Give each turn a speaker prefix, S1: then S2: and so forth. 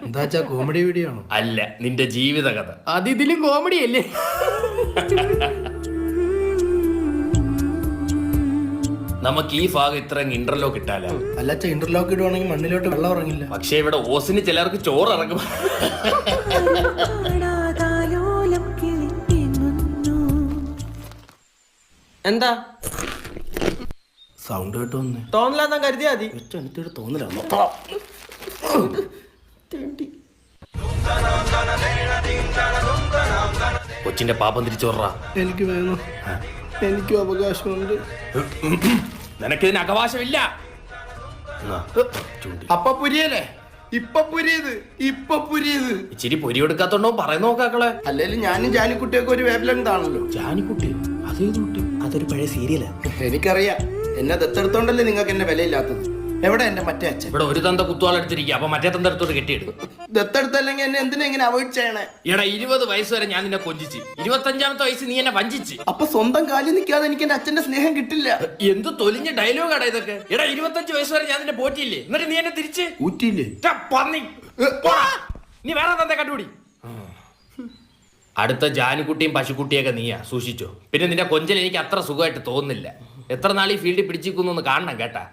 S1: എന്താച്ചാ comedy video ആണോ?
S2: അല്ല, നിന്റെ ജീവിതകഥ.
S1: അത് ഇതിലും കോമഡി അല്ലേ?
S2: നമുക്ക് ഈ ഭാഗം ഇത്രയും ഇന്റർലോക്ക് ഇട്ടാലോ?
S1: അല്ലച്ച ഇന്റർലോക്ക് ഇടുവാണെങ്കിൽ മണ്ണിലോട്ട് വെള്ളം ഇറങ്ങില്ല.
S2: പക്ഷെ ഇവിടെ ഓസിന് ചിലർക്ക് ചോറ് ഇറങ്ങും.
S3: എന്താ
S1: സൗണ്ട് കേട്ടോ
S3: തോന്നലാന്നാ കരുതിയാ മതി.
S1: എനിക്കൊരു തോന്നലാണോ?
S2: കൊച്ചിന്റെ പാപം തിരിച്ചു പറ.
S1: എനിക്ക് വേണം, എനിക്കും അവകാശമുണ്ട്.
S2: നിനക്കിതിന് അവകാശമില്ല.
S1: അപ്പ പുരിയല്ലേ? ഇപ്പൊ പുരിയത്
S2: ഇച്ചിരി പൊരി എടുക്കാത്തോണ്ടോ പറയുന്ന നോക്കാക്കളെ.
S1: അല്ലേലും ഞാനും ജാനിക്കുട്ടിയൊക്കെ ഒരു വേവ് ലെങ്ത് ആണല്ലോ.
S2: ജാനിക്കുട്ടി അതേത് കുട്ടി?
S1: അതൊരു പഴയ സീരിയലാ. എനിക്കറിയാം, എന്നെ ദത്തെടുത്തോണ്ടല്ലേ നിങ്ങൾക്ക് എന്നെ വിലയില്ലാത്തത്. എവിടെ എന്റെ മറ്റേ അച്ഛൻ?
S2: ഇവിടെ ഒരു തന്ത കുത്തുവാളെടുത്തിരിക്കുക, അപ്പൊ മറ്റേ തന്ത എടുത്തോട്ട് കെട്ടിയിടും.
S1: ദത്തെടുത്തല്ലെങ്കിൽ എന്നെ എന്തിനാ ഇങ്ങനെ അവോയ്ഡ് ചെയ്യണേ?
S2: എടാ 20 വയസ്സ് വരെ ഞാൻ നിന്നെ കൊഞ്ചിച്ച്, 25ാമത്തെ വയസ്സ് നീ എന്നെ വഞ്ചിച്ച്.
S1: അപ്പൊ സ്വന്തം കാലിൽ നിൽക്കാതെ എനിക്ക് എന്റെ അച്ഛന്റെ സ്നേഹം കിട്ടില്ല.
S2: എന്ത് തൊലിഞ്ഞ ഡയലോഗാടാ ഇതൊക്കെ. എടാ 25 വയസ്സ് വരെ ഞാൻ നിന്നെ പോറ്റിയില്ലേ, എന്നിട്ട് നീ എന്നെ തിരിച്ച്
S1: ഊറ്റിയില്ലേ?
S2: പന്നി. പോടാ. നീ വേറെ തന്ത കണ്ടുപിടി. അടുത്ത ജാനുക്കുട്ടിയും പശുക്കുട്ടിയൊക്കെ നീയാ, സൂക്ഷിച്ചോ. പിന്നെ നിന്റെ കൊഞ്ചൽ എനിക്ക് അത്ര സുഖമായിട്ട് തോന്നുന്നില്ല. എത്ര നാൾ ഈ ഫീൽഡിൽ പിടിച്ചിരിക്കുന്നു കാണണം കേട്ടാ.